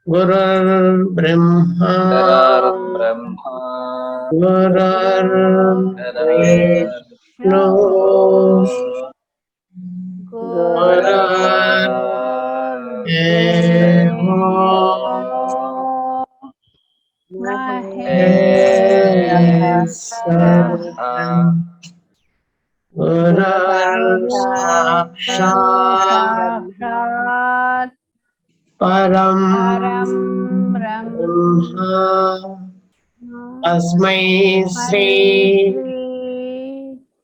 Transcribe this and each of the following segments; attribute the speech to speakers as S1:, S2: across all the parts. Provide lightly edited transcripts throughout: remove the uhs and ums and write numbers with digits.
S1: गुरुर्ब्रह्मा गुरुर्विष्णु गुरुर्देवो महेश्वरः गुरुर्साक्षात् परं ब्रह्म तस्मै श्री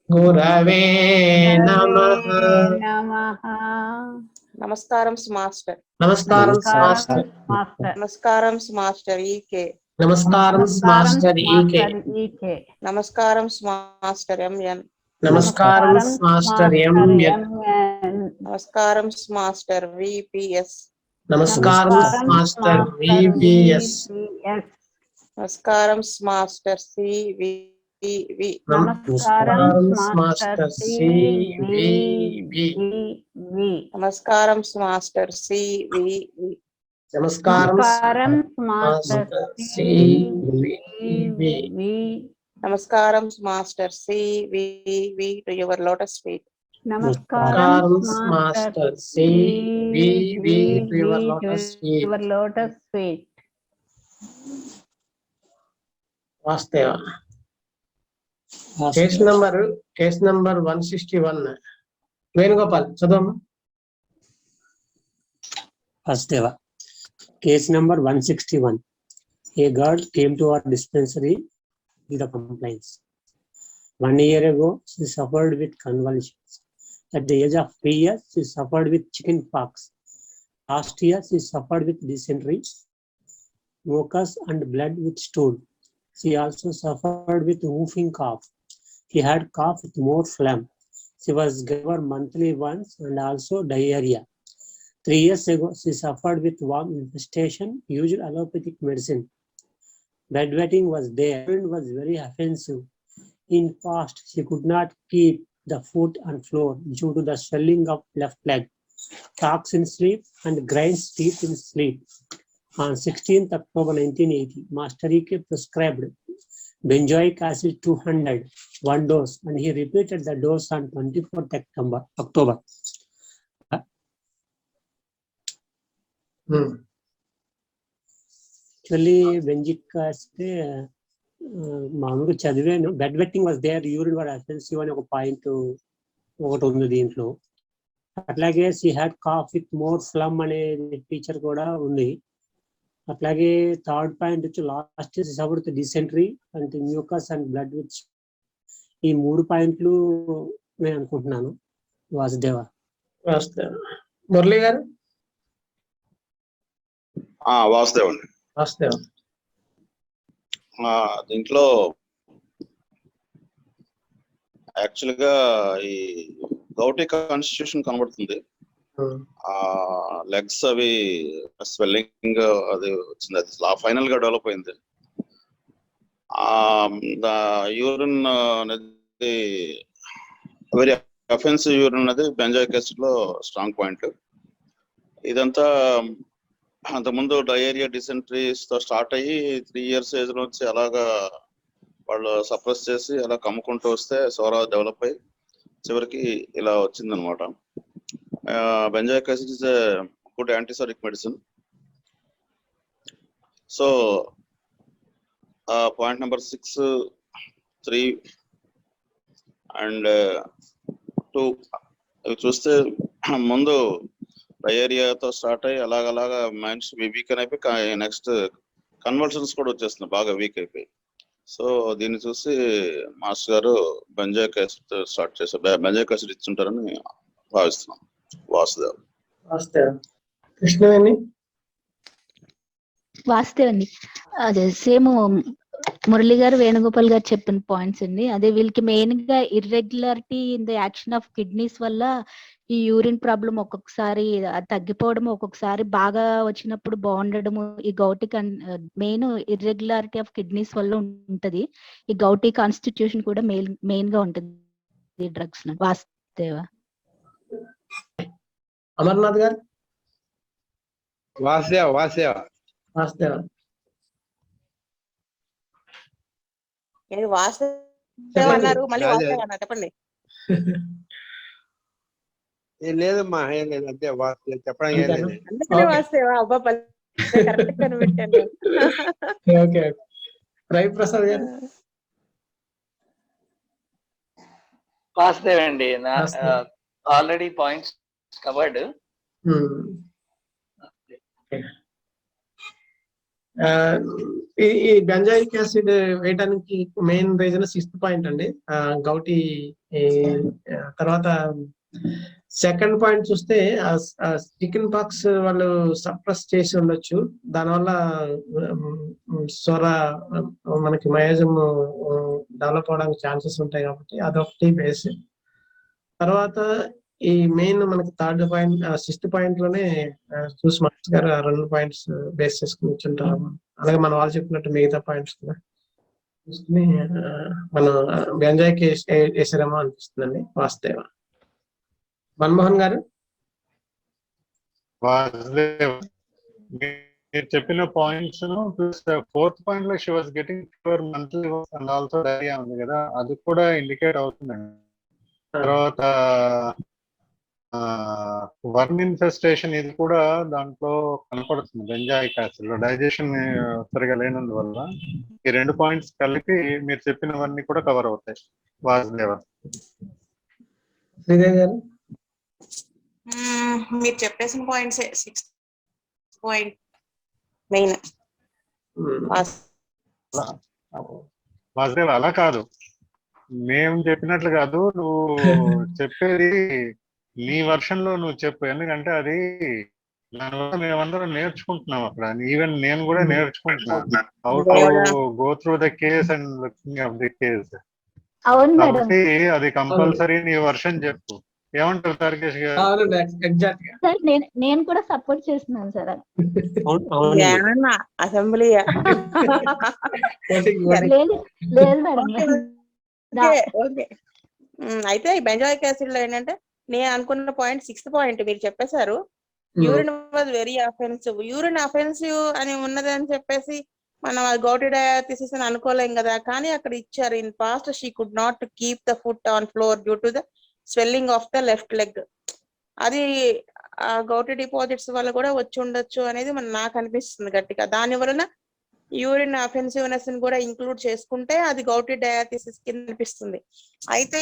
S1: गुरवे नमः.
S2: నమస్కారం మాస్టర్.
S1: నమస్కారం మాస్టర్.
S2: నమస్కారం మాస్టర్ ఈకే.
S1: నమస్కారం మాస్టర్ ఈకే.
S2: నమస్కారం మాస్టర్ ఎంఎన్.
S1: నమస్కారం మాస్టర్ ఎంఎన్.
S2: నమస్కారం మాస్టర్ విపిఎస్.
S1: నమస్కారం మాస్టర్ విపిఎస్.
S2: నమస్కారం మాస్టర్ సివివి.
S1: నమస్కారం మాస్టర్ సివివి.
S2: నమస్కారం మాస్టర్ సివివి.
S1: నమస్కారం మాస్టర్ సివివి.
S2: నమస్కారం master CVV to your lotus feet.
S1: నమస్కారం master CVV to your lotus feet. వాస్తవ కేస్ నంబర్ 161. వేణుగోపాల్ చదవమ్మా.
S3: Vasteva. Case number 161. A girl came to our dispensary with a complaint. 1 year ago, she suffered with convulsions. At the age of 3 years, she suffered with chicken pox. Last year, she suffered with dysentery, mucus and blood with stool. She also suffered with whooping cough. She had cough with more phlegm. She was given monthly once and also diarrhea. 3 years ago, she suffered with worm infestation, used allopathic medicine. Bedwetting was there. Urine was very offensive. In past, she could not keep the foot on floor due to the swelling of left leg. Talks in sleep and grinds teeth in sleep. On 16th October 1980, Master E.K. prescribed benzoic acid 200, 1 dose, and he repeated the dose on 24th October. Actually, benzoic acid మామూలుగా చదివాను. Bed wetting was there, urine were offensive అని ఒక point ఒకటి ఉంది దీంట్లో. అట్లాగే she had cough with more phlegm అనే feature కూడా ఉంది. అట్లాగే థర్డ్ పాయింట్ వచ్చి last suffered with dysentery and mucus and blood with. ఈ 3 పాయింట్లు నేను అనుకుంటున్నాను. వాసుదేవ.
S1: మురళి గారు.
S4: వాసుదేవ్ దీంట్లో యాక్చువల్ గా ఈ గౌటీ కాన్స్టిట్యూషన్ కనబడుతుంది. లెగ్స్ అవి స్వెల్లింగ్ అది వచ్చింది. అది ఫైనల్ గా డెవలప్ అయింది. యూరిన్ అనేది వెరీ అఫెన్సివ్ యూరిన్ అనేది బెంజాయిక్ యాసిడ్ లో స్ట్రాంగ్ పాయింట్. ఇదంతా అంతకుముందు డయేరియా డిసెంట్రీస్ తో స్టార్ట్ అయ్యి 3 years ఏజ్ నుంచి అలాగా వాళ్ళు సప్రెస్ చేసి అలా కమ్ముకుంటూ వస్తే సోరా డెవలప్ అయ్యి చివరికి ఇలా వచ్చిందనమాట. Benzoic acid is a good antiseptic medicine. So point number 6, 3 and 2 చూస్తే ముందు డయేరియాతో స్టార్ట్ అయ్యి అలాగలాగా మైండ్స్ వీక్ అయిపోయి నెక్స్ట్ కన్వర్షన్స్ కూడా వచ్చేస్తున్నాయి, బాగా వీక్ అయిపోయి. సో దీన్ని చూసి మాస్టర్ గారు బెంజాయిక్ యాసిడ్ స్టార్ట్ చేశారు, బెంజాయిక్ యాసిడ్ ఇచ్చుంటారని భావిస్తున్నాం. వాసుదేవ్.
S1: వాస్తవం. కృష్ణవేణి.
S5: వాస్తవండి అదే సేమ్ మురళి గారు వేణుగోపాల్ గారు చెప్పిన పాయింట్స్ అండి. అదే వీళ్ళకి మెయిన్ గా irregularity in the action of kidneys వల్ల ఈ యూరిన్ ప్రాబ్లం ఒక్కొక్కసారి తగ్గిపోవడం, ఒక్కొక్కసారి బాగా వచ్చినప్పుడు బాగుండడము, ఈ gouty main irregularity of kidneys వల్ల ఉంటది. ఈ గౌటీ కాన్స్టిట్యూషన్ కూడా మెయిన్ గా ఉంటుంది ఈ డ్రగ్స్ లో. వాస్తవ.
S1: అమర్నాథ్ గారు.
S6: వాస్తవ.
S1: వాస్తవం.
S2: ఏది వాస్తవం అన్నారు, మళ్ళీ వాస్తవం అన్నారు, చెప్పండి.
S6: ఏం లేదమ్మా, ఏం లేదు, అంతే వాస్తవం చెప్పడం ఏం లేదు.
S2: అందుకనే వాస్తవం. అబ్బా కరెక్ట్ కనిపెట్టాను.
S1: ఓకే. రవి ప్రసాద్ గారు.
S7: వాస్తవ్ అండి.
S1: వాస్తవం.
S7: Already points covered.
S1: ఈ బెంజాయిక్ యాసిడ్ వేయడానికి మెయిన్ రీజన్ 6th పాయింట్ అండి, గౌటీ. తర్వాత సెకండ్ పాయింట్ చూస్తే చికెన్ పాక్స్ వాళ్ళు సప్రెస్ చేసి ఉండొచ్చు, దానివల్ల సొర మనకి మయోజం డెవలప్ అవడానికి ఛాన్సెస్ ఉంటాయి కాబట్టి అదొకటి బేస్. తర్వాత ఈ మెయిన్ మనకి 3rd పాయింట్ 6th పాయింట్ లోనే చూసి మాస్టర్ గారు 2 పాయింట్స్ బేస్ చేసుకుని ఇచ్చుంటారు. అలాగే మన వాళ్ళు చెప్పినట్టు మిగతా పాయింట్స్ కూడా చూసుకుని మనం బెంజాయికి వేసారేమో అనిపిస్తుందండి. వాస్తవ. మన్మోహన్ గారు.
S8: వాసుదేవ్, మీరు చెప్పిన పాయింట్స్ ప్లస్ 4th పాయింట్ లో she was getting fever monthly and also diarrhoea ఉంది కదా, అది కూడా ఇండికేట్ అవుతుందండి. తర్వాత వర్మ్ ఇన్ఫెస్టేషన్, ఇది కూడా దాంట్లో కనపడుతుంది బెంజాయిక్ యాసిడ్ లో. డైజెషన్ సరిగా లేనందువల్ల ఈ 2 పాయింట్స్ కలిపి మీరు చెప్పినవన్నీ కూడా కవర్ అవుతాయి. వాసుదేవ.
S1: శ్రీదేవి గారు.
S2: మీరు చెప్పేసిన points 6th point main.
S8: Vasudeva అలా కాదు, మేము చెప్పినట్లు కాదు, నువ్వు చెప్పేది నీ వర్షన్ లో నువ్వు చెప్పు. ఎందుకంటే అది దానివల్ల మేమందరం నేర్చుకుంటున్నాం అక్కడ. ఈవెన్ నేను కూడా నేర్చుకుంటున్నాను how to go through the case and looking of the case.
S5: అవును మేడం.
S8: కాబట్టి అది కంపల్సరీ నీ వర్షన్ చెప్పు. ఏమంటారు తారకేష్ గారు?
S1: ఎగ్జాక్ట్ గా
S5: సార్ నేను కూడా సపోర్ట్ చేస్తున్నాను సార్.
S2: అసెంబ్లీ
S5: లేదు మేడం.
S2: ఓకే. అయితే ఈ బెంజాయిక్ యాసిడ్ లో ఏంటంటే నేను అనుకున్న పాయింట్ 6th పాయింట్ మీరు చెప్పేశారు. Urine was very offensive. Urine offensive అని ఉన్నది అని చెప్పేసి మనం గౌటీ డయాథిసిస్ అని అనుకోలేం కదా, కానీ అక్కడ ఇచ్చారు. In past she could not keep the foot on floor due to the swelling of the left leg. అది గౌటీ డిపాజిట్స్ వల్ల కూడా వచ్చి ఉండొచ్చు అనేది నాకు అనిపిస్తుంది గట్టిగా. దాని వలన యూరిన్ అఫెన్సివ్నెస్ ని కూడా ఇంక్లూడ్ చేసుకుంటే అది గౌటీ డయాథిసిస్ కింద అనిపిస్తుంది. అయితే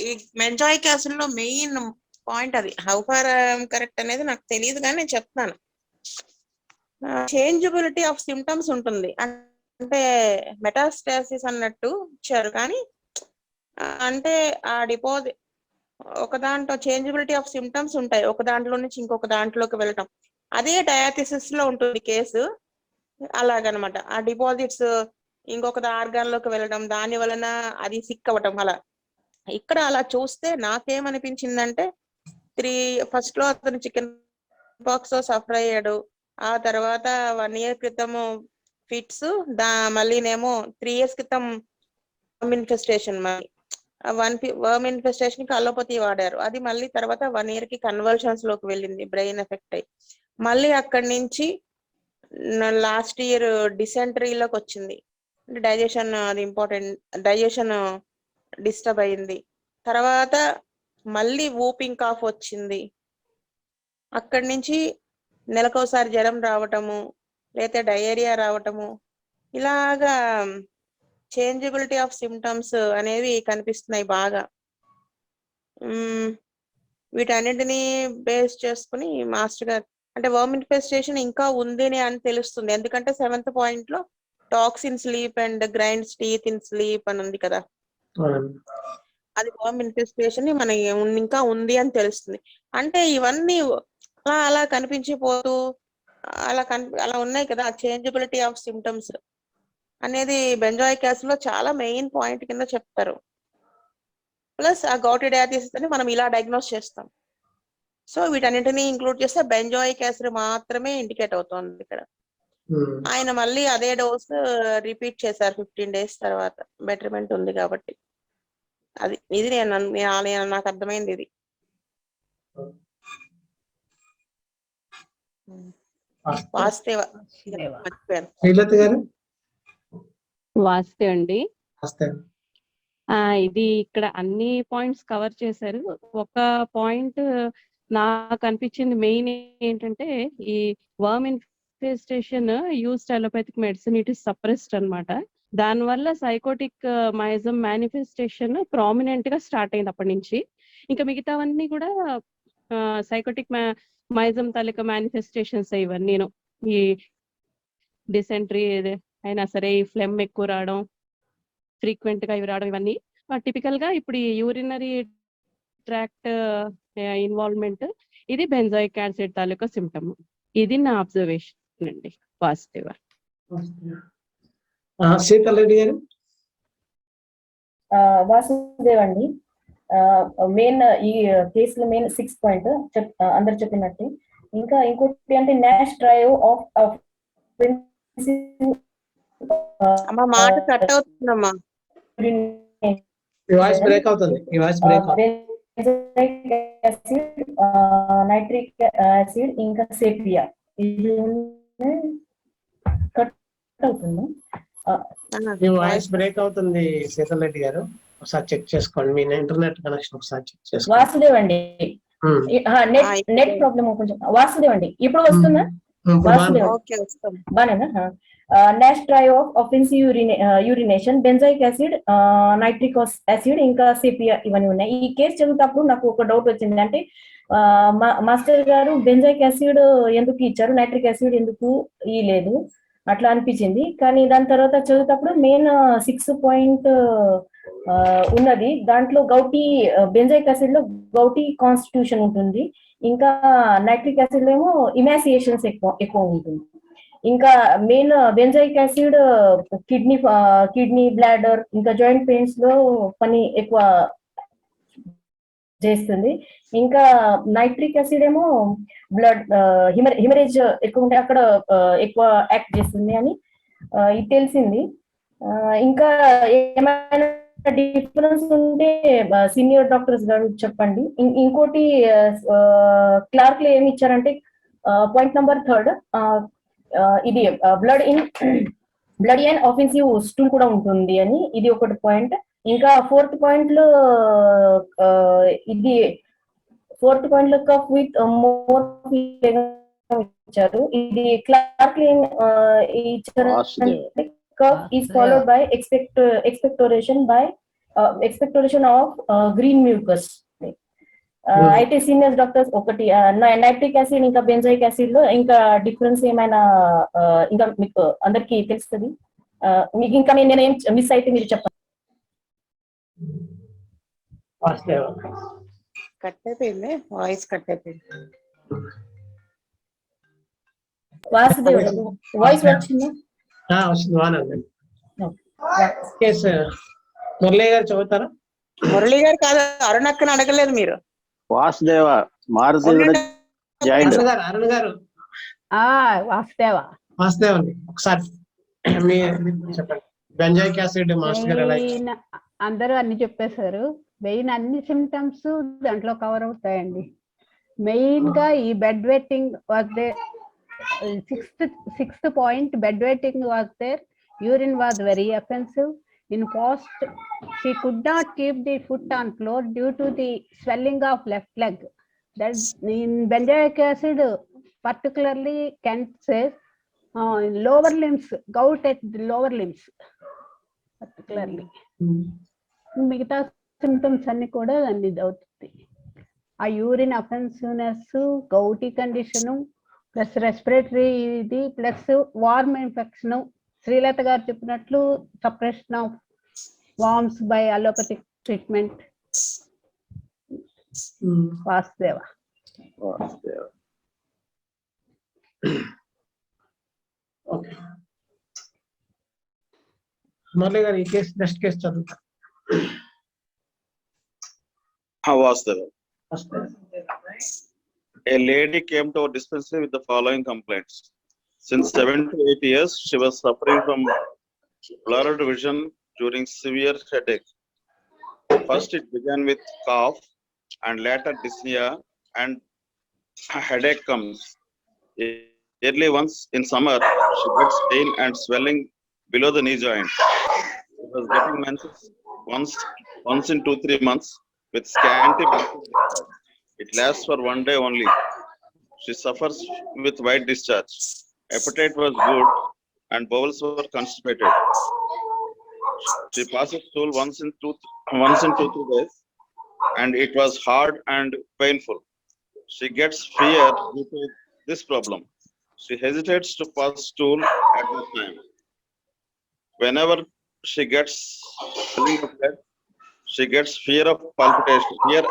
S2: ఈ బెంజాయిక్ యాసిడ్ లో మెయిన్ పాయింట్ అది. హౌ ఫార్ కరెక్ట్ అనేది నాకు తెలియదు, కానీ నేను చెప్తాను. చేంజబిలిటీ ఆఫ్ సిమ్టమ్స్ ఉంటుంది, అంటే మెటాస్టాసిస్ అన్నట్టు ఇచ్చారు, కానీ అంటే ఆ డిపాజిట్ ఒక దాంట్లో చేంజబిలిటీ ఆఫ్ సిమ్టమ్స్ ఉంటాయి, ఒక దాంట్లో నుంచి ఇంకొక దాంట్లోకి వెళ్ళటం. అదే డయాథిసిస్ లో ఉంటుంది కేసు. అలాగనమాట ఆ డిపాజిట్స్ ఇంకొక ఆర్గాన్ లోకి వెళ్ళడం, దాని వలన అది సిక్ అవ్వటం. అలా ఇక్కడ అలా చూస్తే నాకేమనిపించిందంటే ఫస్ట్ లో అతను చికెన్ పాక్స్ సఫర్ అయ్యాడు, ఆ తర్వాత 1 year క్రితము ఫిట్స్, మళ్ళీనేమో 3 years క్రితం వర్మ్ ఇన్ఫెస్టేషన్. వర్మ్ ఇన్ఫెస్టేషన్ కి అలోపతి వాడారు, అది మళ్ళీ తర్వాత 1 year కి కన్వల్షన్స్ లోకి వెళ్ళింది, బ్రెయిన్ ఎఫెక్ట్ అయ్యి. మళ్ళీ అక్కడి నుంచి లాస్ట్ ఇయర్ డిసెంటరీలోకి వచ్చింది. డైజెషన్ అది ఇంపార్టెంట్, డైజెషన్ డిస్టర్బ్ అయింది. తర్వాత మళ్ళీ వూపింగ్ కాఫ్ వచ్చింది. అక్కడి నుంచి నెలకోసారి జ్వరం రావటము, లేకపోతే డయేరియా రావటము, ఇలాగా చేంజబిలిటీ ఆఫ్ సిమ్టమ్స్ అనేవి కనిపిస్తున్నాయి బాగా. వీటన్నిటిని బేస్ చేసుకుని మాస్టర్ గారు అంటే వర్మ్ ఇన్ఫెస్టేషన్ ఇంకా ఉంది అని తెలుస్తుంది. ఎందుకంటే 7th పాయింట్ లో talks in sleep and grinds teeth in sleep అని ఉంది కదా,
S1: అవునండి.
S2: అది వర్మ్ ఇన్ఫెస్టేషన్ మనకి ఇంకా ఉంది అని తెలుస్తుంది. అంటే ఇవన్నీ అలా కనిపించిపోతూ అలా ఉన్నాయి కదా, చేంజబిలిటీ ఆఫ్ సిమ్టమ్స్ అనేది బెంజాయిక్ యాసిడ్ లో చాలా మెయిన్ పాయింట్ కింద చెప్తారు. ప్లస్ ఆ గౌటీ డయాథిసిస్ అని మనం ఇలా డయాగ్నోస్ చేస్తాం. సో వీటన్నిటిని ఇంక్లూడ్ చేస్తే బెంజాయిక్ యాసిడ్ మాత్రమే ఇండికేట్ అవుతోంది ఇక్కడ. ఆయన మళ్ళీ అదే డోస్ రిపీట్ చేశారు 15 days తర్వాత, బెటర్మెంట్ ఉంది కాబట్టి. ఇది నాకు అర్థమైంది ఇది. వాస్తవ
S1: శ్రీలత గారు
S9: వాస్తే అండి.
S1: వాస్తవ
S9: ఇది ఇక్కడ అన్ని పాయింట్స్ కవర్ చేశారు. ఒక పాయింట్ నాకు అనిపించింది మెయిన్ ఏంటంటే, ఈ worm infestation used allopathic medicine it is suppressed అనమాట. దానివల్ల సైకోటిక్ మైజం మేనిఫెస్టేషన్ ప్రామినెంట్ గా స్టార్ట్ అయింది అప్పటి నుంచి. ఇంకా మిగతావన్నీ కూడా సైకోటిక్ మైజం తాలూకా మేనిఫెస్టేషన్స్ ఇవన్నీ. ఈ డిసెంట్రీ అయినా సరే, ఈ ఫ్లెమ్ ఎక్కువ రావడం, ఫ్రీక్వెంట్ గా ఇవి రావడం, ఇవన్నీ టిపికల్ గా ఇప్పుడు ఈ యూరినరీ ట్రాక్ట్ ఇన్వాల్వ్మెంట్, ఇది బెంజాయిక్ యాసిడ్ తాలూకా సిమ్టమ్. ఇది నా అబ్జర్వేషన్ అండి. పాజిటివ్.
S1: శీతల్ రెడ్డి గారు.
S10: వాసుదేవ్ అండి. మెయిన్ ఈ కేసులో మెయిన్ 6 పాయింట్ అందరు చెప్పినట్టు. ఇంకా ఇంకోటి అంటే నాష్ ట్రయో ఆఫ్
S2: మాట కట్ అవుతుందమ్మా.
S1: వాయిస్ బ్రేక్ అవుతుంది.
S10: నైట్రిక్ యాసిడ్ ఇంకా సేపియా ఇది కట్ అవుతుంది.
S1: వాయిస్ బ్రేక్ అవుతుంది శీతల్ రెడ్డి గారు, ఒకసారి చెక్ చేసుకోండి. మీ ఇంటర్నెట్ కనెక్షన్ ఒకసారి చెక్ చేసుకోండి.
S10: వాసుదేవ్ అండి, నెట్ ప్రాబ్లమ్ కొంచెం. వాసుదేవ్ అండి, ఇప్పుడు వస్తుందా? వాసుదేవ్ బానేనా? Nash trio of offensive urination, benzoic acid, nitric acid ఇంకా సేపియా ఇవన్నీ ఉన్నాయి. ఈ కేసు చదువుతప్పుడు నాకు ఒక డౌట్ వచ్చింది. అంటే మాస్టర్ గారు బెంజాయిక్ యాసిడ్ ఎందుకు ఇచ్చారు, నైట్రిక్ యాసిడ్ ఎందుకు ఇయ్యలేదు అట్లా అనిపించింది. కానీ దాని తర్వాత చదువుతప్పుడు మెయిన్ 6 పాయింట్ ఉన్నది. దాంట్లో గౌటీ బెంజాయిక్ యాసిడ్ లో గౌటీ కాన్స్టిట్యూషన్ ఉంటుంది, ఇంకా నైట్రిక్ యాసిడ్ లో ఏమో ఇమాసియేషన్స్ ఎక్కువ ఉంటుంది. ఇంకా main benzoic acid kidney bladder ఇంకా జాయింట్ పెయిన్స్ లో పని ఎక్కువ చేస్తుంది. ఇంకా నైట్రిక్ యాసిడ్ ఏమో బ్లడ్ హిమరేజ్ ఎక్కువ ఉంటే అక్కడ ఎక్కువ యాక్ట్ చేస్తుంది అని ఇది తెలిసింది. ఇంకా ఏమైనా డిఫరెన్స్ ఉంటే సీనియర్ డాక్టర్స్ గారు చెప్పండి. ఇంకోటి క్లార్క్ లో ఏమి ఇచ్చారంటే పాయింట్ నెంబర్ 3 ఇది బ్లడ్ అండ్ ఆఫెన్సివ్ స్టూల్ కూడా ఉంటుంది అని, ఇది ఒకటి పాయింట్. ఇంకా 4th పాయింట్ లో కఫ్ విత్ మోర్ ఇచ్చారు. ఇది క్లార్క్ ఇచ్చారు. Cough is followed by expectoration of green mucus. అయితే సీనియర్ డాక్టర్స్ ఒకటి నైట్రిక్ యాసిడ్ ఇంకా బెంజాయిక్ యాసిడ్ లో ఇంకా డిఫరెన్స్ ఏమైనా ఇంకా మీకు అందరికి తెలుస్తుంది? మీకు ఇంకా నేను ఏం మిస్ అయితే మీరు చెప్పండి.
S2: కట్ అయిపోయింది, వాయిస్ కట్ అయిపోయింది.
S10: వాసుదేవ్ వాయిస్ వచ్చిందా?
S1: మురళి గారు చదువుతారా?
S2: మురళి గారు కాదు, అరుణక్కని అడగలేదు మీరు.
S11: వాసుదేవ మారుతి
S1: అరుణ్ గారు వాసుదేవ్ అండి, ఒకసారి చెప్పండి. బెంజాయిక్ యాసిడ్ మాస్టర్ గారు ఎలా
S12: అందరూ అన్ని చెప్పేశారు. మెయిన్ అన్ని సిమ్టమ్స్ దాంట్లో కవర్ అవుతాయండి. మెయిన్ గా ఈ bed wetting was there. 6th point, bed wetting was there. Urine was very offensive. In post, she could not keep the foot on floor due to the swelling of left leg. That in benzoic acid, particularly Kent says, lower limbs, gout at the lower limbs, particularly. మిగతా symptoms అన్ని కూడా అన్ని అవుతుంది. ఆ urine offensiveness, gouty condition, plus respiratory ఇది, plus worm infection, Srilatha garu చెప్పినట్లు suppression of worms by allopathic treatment. Vasudeva.
S1: Okay Murali garu ఈ కేసు నెక్స్ట్ కేసు చదువుతా.
S4: Vastudev. A lady came to our dispensary with the following complaints. Since 7 to 8 years, she was suffering from blurred vision during severe headache. First, it began with cough, and later dyspnea, and headache comes. Early once in summer, she gets pain and swelling below the knee joint. She was getting menses once in 2-3 months with scanty menses. It lasts for 1 day only. She suffers with white discharge. Appetite was good and bowels were constipated. She passes stool once in 2-3 days, and it was hard and painful. She gets fear due to this problem. She hesitates to pass stool at this time. Whenever she gets feeling of blood, she gets fear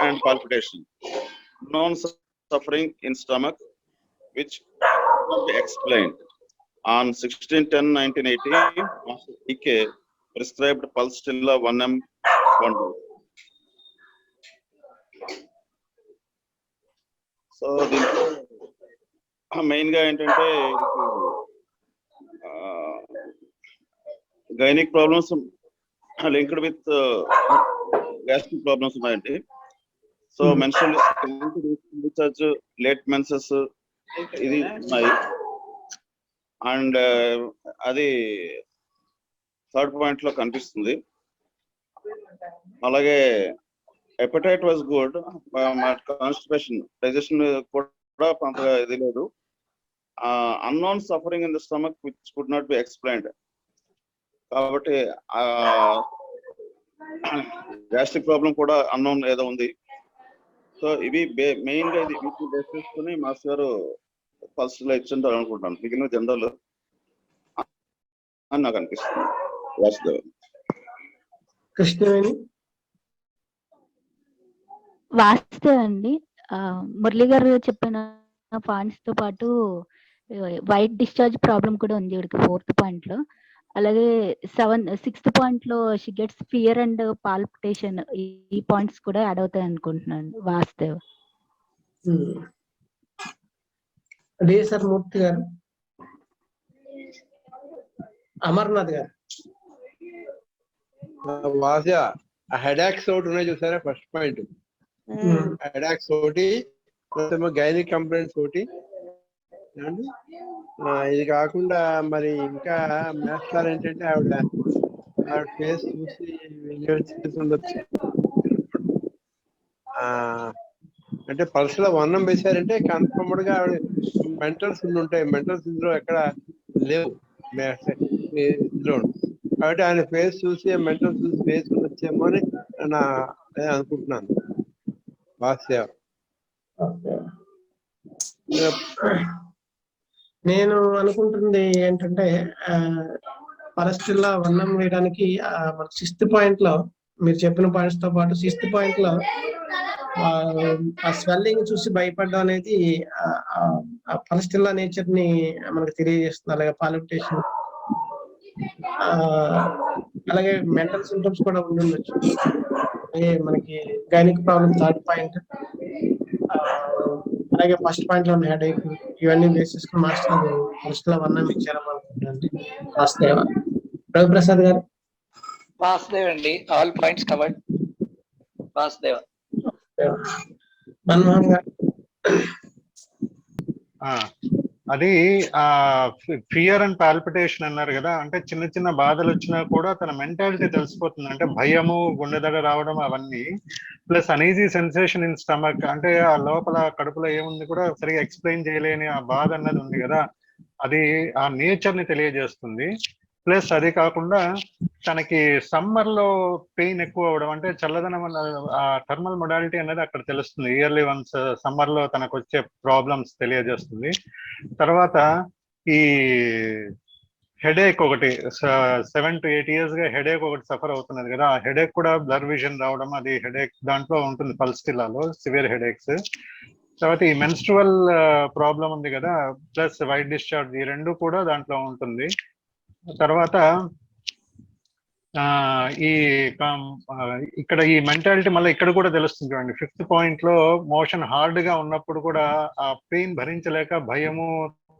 S4: and palpitation. Known suffering in stomach, which cannot be explained. On 16/10/1980, Master EK prescribed Pulsatilla 1 mg 1 dose. So దీంట్లో main గా ఏంటంటే gynaec problems linked with gastric problems ఉన్నాయండి. So menstrual discharge, late menses ఇది ఉన్నాయి. అండ్ అది third point లో కనిపిస్తుంది. అలాగే appetite was good, constipation, digestion కూడా అంతగా ఇది లేదు. Unknown suffering in the stomach which could not be explained. కాబట్టి గ్యాస్ట్రిక్ ప్రాబ్లం కూడా అన్నోన్ ఏదో ఉంది. సో ఇవి మెయిన్ గా ఇది వీటిని బేస్ చేసుకుని మాస్టర్ గారు ఫస్ట్ లో ఇచ్చింటారు అనుకుంటాను. మిగిలిన జనరల్ అని నాకు అనిపిస్తుంది. వాసుదేవ్.
S1: కృష్ణవేణి.
S5: వాస్తవం అండి. మురళి గారు చెప్పిన పాయింట్స్ తో పాటు వైట్ డిశ్చార్జ్ ప్రాబ్లం కూడా ఉంది ఇవిడికి 4th పాయింట్ లో. అలాగే 6th పాయింట్ లో she gets fear and palpitation, ఈ పాయింట్స్ కూడా యాడ్ అవుతాయి అనుకుంటున్నాను. వాస్తవ్.
S1: డిఎస్ఆర్ మూర్తి గారు. అమర్నాథ్ గారు.
S6: వాసా హెడాక్స్ ఒకటి ఉన్నాయి చూసారా, ఫస్ట్ పాయింట్ హెడాక్స్ ఒకటి, గైనిక్ కంప్లైంట్స్ ఒకటి. ఇది కాకుండా మరి ఇంకా మాస్టర్ ఏంటంటే ఆవిడ ఫేస్ చూసి ఉండొచ్చు. అంటే పల్స్లో వర్ణం వేశారంటే కన్ఫర్మ్డ్ గా ఆవిడ మెంటల్స్ ఉంటాయి. మెంటల్స్ ఇందులో ఎక్కడ లేవు ఇందులో. కాబట్టి ఆయన ఫేస్ చూసి మెంటల్స్ చూసి ఫేస్ ఉండొచ్చేమో అని నా అనుకుంటున్నాను. వాస్య
S1: నేను అనుకుంటుంది ఏంటంటే పరస్టిల్లా వర్ణం వేయడానికి మన 6th పాయింట్ లో మీరు చెప్పిన పాయింట్స్ తో పాటు 6th పాయింట్ లో ఆ స్వెల్లింగ్ చూసి భయపడడం అనేది ఆ పరస్టిల్లా నేచర్ ని మనకు తెలియజేస్తుంది. అలాగే పాలిపిటేషన్, అలాగే మెంటల్ సింటమ్స్ కూడా ఉండొచ్చు. అలాగే మనకి గైనిక్ ప్రాబ్లం 3rd పాయింట్, అలాగే ఫస్ట్ పాయింట్ లో ఉన్న హెడేక్, ఇవన్నీ బేస్ చేసుకుని మాస్టర్ ఫస్ట్ లో వర్ణం ఇచ్చారని అనుకుంటున్నాను. వాసుదేవ. రవిప్రసాద్ గారు.
S7: వాసుదేవ్ అండి, all points covered. Vasudeva.
S1: Manmohan గారు.
S8: అది ఫియర్ అండ్ పాల్పిటేషన్ అన్నారు కదా, అంటే చిన్న చిన్న బాధలు వచ్చినా కూడా తన మెంటాలిటీ తెలిసిపోతుంది. అంటే భయము, గుండెదడ రావడం అవన్నీ, plus uneasy sensation in stomach, అంటే ఆ లోపల కడుపులో ఏముంది కూడా సరిగా ఎక్స్ప్లెయిన్ చేయలేని ఆ బాధ అన్నది ఉంది కదా, అది ఆ నేచర్ ని తెలియజేస్తుంది. ప్లస్ అది కాకుండా తనకి సమ్మర్ లో పెయిన్ ఎక్కువ అవడం, అంటే చల్లదనం ఆ థర్మల్ మొడాలిటీ అనేది అక్కడ తెలుస్తుంది. ఇయర్లీ వన్స్ సమ్మర్ లో తనకు వచ్చే ప్రాబ్లమ్స్ తెలియజేస్తుంది. తర్వాత ఈ హెడేక్ ఒకటి 7 to 8 years గా హెడేక్ ఒకటి సఫర్ అవుతున్నది కదా, ఆ హెడేక్ కూడా బ్లర్ విజన్ రావడం, అది హెడేక్ దాంట్లో ఉంటుంది పల్స్టిల్లాలో, సివియర్ హెడేక్స్. తర్వాత ఈ మెన్స్ట్రువల్ ప్రాబ్లం ఉంది కదా, ప్లస్ వైట్ డిశ్చార్జ్, ఈ రెండు కూడా దాంట్లో ఉంటుంది. తర్వాత ఇక్కడ ఈ మెంటాలిటీ మళ్ళీ ఇక్కడ కూడా తెలుస్తుంది చూడండి. 5th point లో మోషన్ హార్డ్ గా ఉన్నప్పుడు కూడా ఆ పెయిన్ భరించలేక భయము,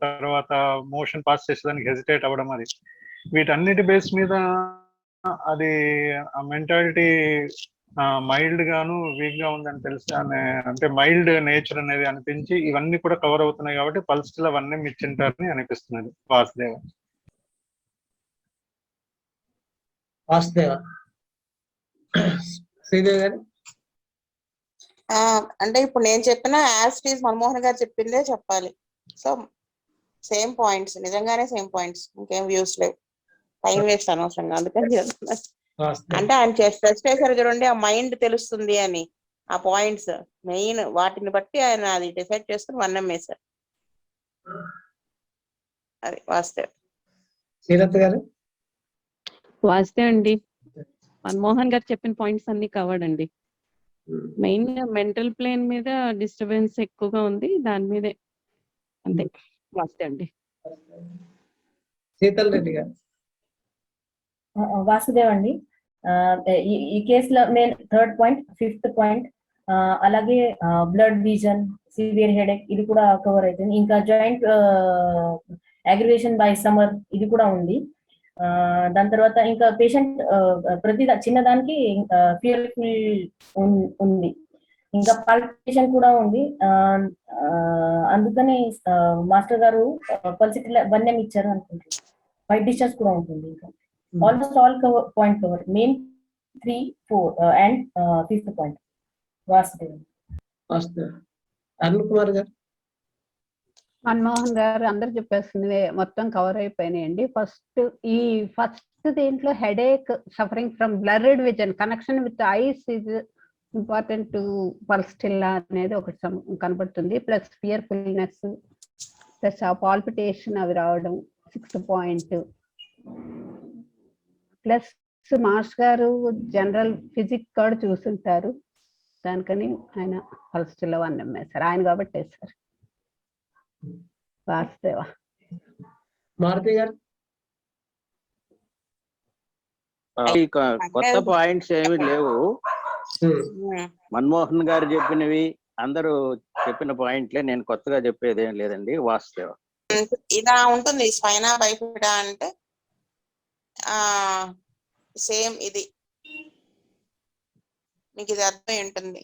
S8: తర్వాత మోషన్ పాస్ చేసేదానికి హెజిటేట్ అవ్వడం, అది వీటన్నిటి బేస్ మీద అది ఆ మెంటాలిటీ మైల్డ్ గాను వీక్ గా ఉందని తెలిసి, అంటే మైల్డ్ నేచర్ అనేది అనిపించి ఇవన్నీ కూడా కవర్ అవుతున్నాయి కాబట్టి పల్స్టిల్ అవన్నీ ఇచ్చింటారని అనిపిస్తున్నది. వాసుదేవ.
S1: వాసుదేవ. శ్రీదేవి గారు.
S2: అంటే ఇప్పుడు నేను చెప్పిన యాజ్ ఇట్ ఈజ్ మన్మోహన్ గారు చెప్పిందే చెప్పాలి. సో సేమ్ పాయింట్స్, నిజంగానే సేమ్ పాయింట్స్, ఇంకేం వ్యూస్ లేవు, టైం వేస్ట్ అనవసరంగా. అందుకని చెప్తున్నాను. అంటే ఆయన స్ట్రెస్ చేశారు చూడండి, ఆ మైండ్ తెలుస్తుంది అని, ఆ పాయింట్స్ మెయిన్ వాటిని బట్టి ఆయన అది డిసైడ్ చేసుకుని 1M వేశారు. అది వాస్తవం.
S1: శ్రీరత్ గారు.
S9: వాస్తే అండి, మన్మోహన్ గారు చెప్పిన పాయింట్స్ అన్ని కవర్డ్ అండి. మెయిన్ మెంటల్ ప్లేన్ మీద డిస్టర్బెన్స్ ఎక్కువగా ఉంది, దాని మీదే అంతే. వాస్తే అండి.
S1: శీతల్ రెడ్డి గారు.
S10: వాసుదేవ్ అండి, ఈ కేసులో main 3rd point, 5th point, అలాగే బ్లడ్ విజన్, సివియర్ హెడేక్ ఇది కూడా కవర్ అవుతుంది. ఇంకా జాయింట్ అగ్రివేషన్ బై సమ్మర్ ఇది కూడా ఉంది. దాని తర్వాత ఇంకా పేషెంట్ ప్రతి చిన్నదానికి ఫియర్ఫుల్ ఉంది, ఇంకా పల్పిటేషన్ కూడా ఉంది. అందుకని మాస్టర్ గారు పల్సిటిల్ 1M ఇచ్చారు అనుకుంటున్నాను. వైట్ డిశ్చార్జ్ కూడా ఉంటుంది. ఇంకా almost all point cover, main 3, 4 and 5th point. Vasudev.
S1: Arun Kumar గారు.
S12: మన్మోహన్ గారు అందరు చెప్పేసింది మొత్తం కవర్ అయిపోయినాయండి. ఫస్ట్ దీంట్లో headache, suffering from blurred vision, connection with ice is important to pulsatilla అనేది ఒకటి కనబడుతుంది. ప్లస్ ఫియర్ఫుల్నెస్, ప్లస్ ఆ పాల్పిటేషన్ అవి రావడం 6th point. ప్లస్ మాస్టర్ గారు జనరల్ ఫిజిక్స్ కూడా చూసుంటారు, దానికని ఆయన పల్స్టిల్లా 1M వేశారు, ఆయన కాబట్టి వేశారు. వాసుదేవ.
S1: మారుతి గారు.
S11: కొత్త పాయింట్స్ ఏమి లేవు. మన్మోహన్ గారు చెప్పినవి అందరూ చెప్పిన పాయింట్లే, నేను కొత్తగా చెప్పేది ఏం లేదండి. వాసుదేవ.
S2: ఇలా ఉంటుంది స్పైనా బైఫిడా అంటే సేమ్ ఇది, మీకు ఇది అర్థమై ఉంటుంది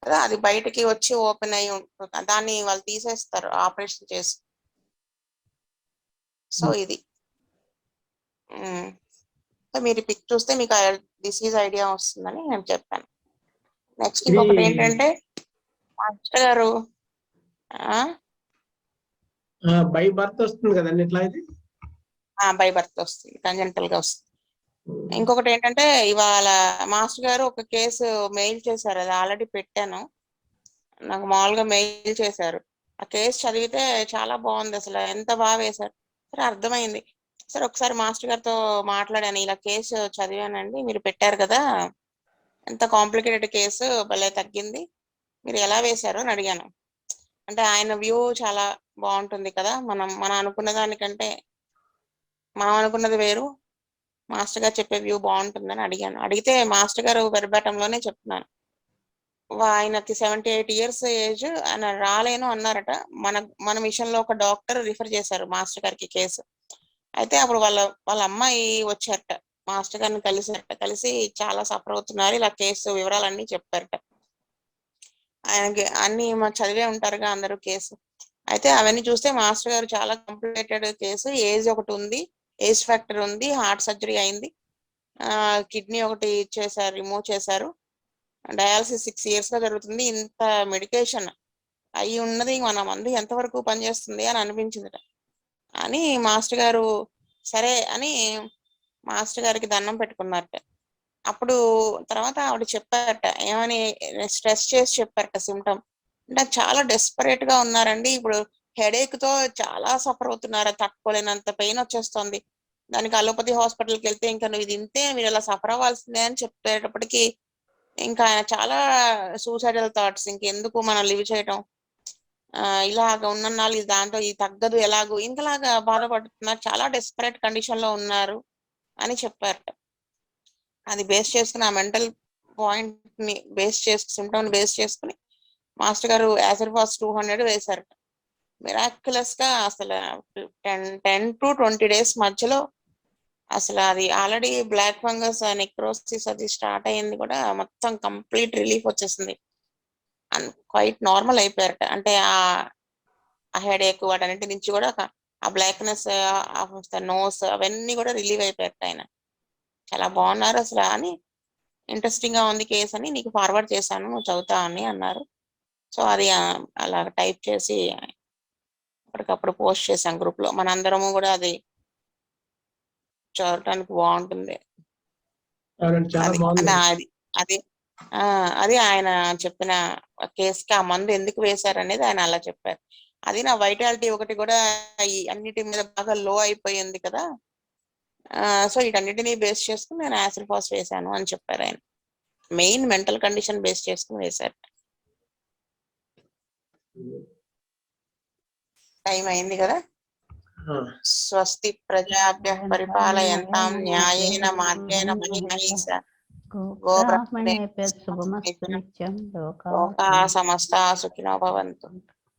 S2: కదా. అది బయటకి వచ్చి ఓపెన్ అయ్యి ఉంటుంది, దాన్ని వాళ్ళు తీసేస్తారు ఆపరేషన్ చేసి. సో ఇది మీరు పిక్ చూస్తే మీకు డిసీజ్ ఐడియా వస్తుందని నేను చెప్పాను. నెక్స్ట్ ఇంకొకటి ఏంటంటే మాస్టర్ గారు
S1: బై బర్త్ వస్తుంది కదండి, ఇట్లా అయితే
S2: బై బర్త్ వస్తుంది, కంజెంటల్ గా వస్తుంది. ఇంకొకటి ఏంటంటే ఇవాళ మాస్టర్ గారు ఒక కేసు మెయిల్ చేశారు, అది ఆల్రెడీ పెట్టాను, నాకు మామూలుగా మెయిల్ చేశారు. ఆ కేసు చదివితే చాలా బాగుంది, అసలు ఎంత బాగా వేశారు. సరే అర్థమైంది. సరే ఒకసారి మాస్టర్ గారితో మాట్లాడాను, ఇలా కేసు చదివానండి, మీరు పెట్టారు కదా, ఎంత కాంప్లికేటెడ్ కేసు, భలే తగ్గింది, మీరు ఎలా వేశారు అని అడిగాను. అంటే ఆయన వ్యూ చాలా బాగుంటుంది కదా, మనం అనుకున్న దానికంటే మనం అనుకున్నది వేరు, మాస్టర్ గారు చెప్పే వ్యూ బాగుంటుందని అడిగాను. అడిగితే మాస్టర్ గారు వెరబాటంలోనే చెప్తున్నాను, ఆయనకి 78 years ఏజ్, ఆయన రాలేను అన్నారట. మన మిషన్ లో ఒక డాక్టర్ రిఫర్ చేశారు మాస్టర్ గారికి కేసు. అయితే అప్పుడు వాళ్ళ అమ్మాయి వచ్చారట, మాస్టర్ గారిని కలిసి చాలా సఫర్ అవుతున్నారు, ఇలా కేసు వివరాలన్నీ చెప్పారట. ఆయనకి అన్ని చదివే ఉంటారుగా అందరూ కేసు. అయితే అవన్నీ చూస్తే మాస్టర్ గారు చాలా కాంప్లికేటెడ్ కేసు, ఏజ్ ఒకటి ఉంది, ఏజ్ ఫ్యాక్టర్ ఉంది, హార్ట్ సర్జరీ అయింది, కిడ్నీ ఒకటి చేశారు, రిమూవ్ చేశారు, డయాలసిస్ 6 years గా జరుగుతుంది, ఇంత మెడికేషన్ అయి ఉన్నది మన మందు ఎంతవరకు పనిచేస్తుంది అని అనిపించిందట. అని మాస్టర్ గారు సరే అని మాస్టర్ గారికి దండం పెట్టుకున్నారట. అప్పుడు తర్వాత ఆవిడ చెప్పారట, ఏమని స్ట్రెస్ చేసి చెప్పారట సిమ్టమ్, అంటే చాలా డెస్పరేట్ గా ఉన్నారండి, ఇప్పుడు హెడేక్ తో చాలా సఫర్ అవుతున్నారు, తట్టుకోలేనంత పెయిన్ వచ్చేస్తుంది. దానికి అలోపతి హాస్పిటల్కి వెళ్తే ఇంకా నువ్వు ఇది ఇంతే, మీరు ఇలా సఫర్ అవ్వాల్సిందే అని చెప్పేటప్పటికి ఇంకా ఆయన చాలా సూసైడల్ థాట్స్, ఇంకెందుకు మనం లివ్ చేయటం, ఇలాగ ఉన్నన్నాళ్ళు ఇది దాంతో ఇది తగ్గదు ఎలాగో ఇంకలాగా బాధపడుతున్నారు, చాలా డెస్పరేట్ కండిషన్ లో ఉన్నారు అని చెప్పారు. అది బేస్ చేసుకుని ఆ మెంటల్ పాయింట్ ని బేస్ చేసుకుని సిమ్టమ్ బేస్ చేసుకుని మాస్టర్ గారు యాసిడ్ ఫాస్ట్ 200 వేశారు. మిరాక్యులస్ గా అసలు 10 to 20 days మధ్యలో అసలు అది ఆల్రెడీ బ్లాక్ ఫంగస్ నెక్రోసిస్ అది స్టార్ట్ అయ్యింది కూడా, మొత్తం కంప్లీట్ రిలీఫ్ వచ్చేసింది, క్వైట్ నార్మల్ అయిపోయారట. అంటే ఆ హెడేక్ వాటన్నిటి నుంచి కూడా ఆ బ్లాక్నెస్ నోస్ అవన్నీ కూడా రిలీవ్ అయిపోయారట. ఆయన చాలా బాగున్నారు అసలు అని, ఇంట్రెస్టింగ్ గా ఉంది కేసు అని నీకు ఫార్వర్డ్ చేశాను, నువ్వు చదువుతా అని అన్నారు. సో అది అలా టైప్ చేసి అప్పటికప్పుడు పోస్ట్ చేశాం గ్రూప్ లో, మనందరము కూడా అది చదవటానికి బాగుంటుంది. అది ఆయన చెప్పిన కేసుకి ఆ మందు ఎందుకు వేశారు అనేది ఆయన అలా చెప్పారు. అది నా వైటాలిటీ ఒకటి కూడా ఈ అన్నిటి మీద బాగా లో అయిపోయింది కదా, సో వీటన్నిటిని బేస్ చేసుకుని నేను యాసిడ్ ఫాస్ట్ వేశాను అని చెప్పారు ఆయన. మెయిన్ మెంటల్ కండిషన్ బేస్ చేసుకుని వేశారు. టైం అయింది కదా. స్వస్తి ప్రజాభ్యః పరిపాలయంతాం న్యాయేన మార్గేణ మహిమహీస గోబ్రాహ్మణేభ్యః శుభమస్తు నిత్యం. లోకా సమస్తా సుఖినో భవంతు.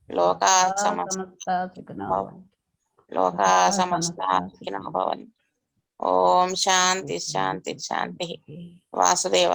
S2: లోకా సమస్తా సుఖినో భవంతు. ఓం శాంతి శాంతి శాంతి. వాసుదేవ.